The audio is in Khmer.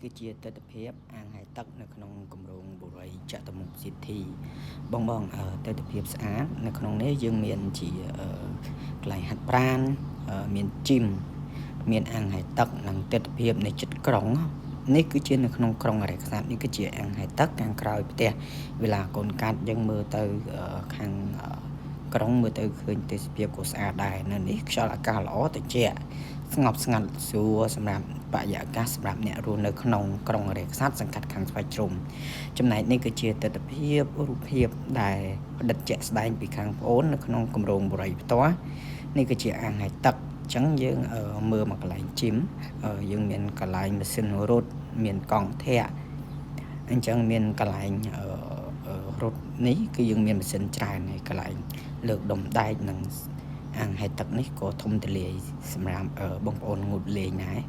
គឺជាទស្សនភាពអាងហើយទឹកនៅក្នុងគម្រោងបុរីចតុមុខស៊ីធីបងទស្សនភាពស្អាតនៅក្នុងនេះយើងមានជាកន្លែងហាត់ប្រាណមានជីមមានអាងហើយទឹកនិងទស្សនភាពនៃចិត្តក្រុងនេះគឺជានៅក្នុងក្រុងអរិយខ្សាត់នេះគឺជាអាងហើយទឹកខាងក្រោយផ្ទះវេលាកូនកាត់យើងមើលទៅខាងក្រុងមើលទៅឃើញទេសភាពក៏ស្អាតដែរនៅនេះខ្យល់អាកាសល្អត្រជាក់ស្ងប់ស្ងាត់ស្រួលសម្រាប់បរិយាកាសសម្រាប់អ្នករស់នៅក្នុងក្រុងអរិយខ្សាត់សង្កាត់ខាងស្វាយជ្រុំចំណែកនេះគឺជាទស្សនភាពរូបភាពដែលផ្ដិតជាក់ស្ដែងពីខាងប្អូននៅក្នុងគម្រោងបុរីផ្ទាល់នេះគឺជាអាងហើយទឹកអញ្ចឹងយើងមើលមកកន្លែងជីមយើងមានកន្លែងម៉ាស៊ីនរត់មានកង់ធាក់អញ្ចឹងមានកន្លែងរត់នេះគឺយើងមានម៉ាស៊ីនច្រើនហើយកន្លែងលើកដុំដែកនិងអាងហើយទឹកនេះក៏ធំទូលាយសម្រាប់បងប្អូនងូតលេងដែរ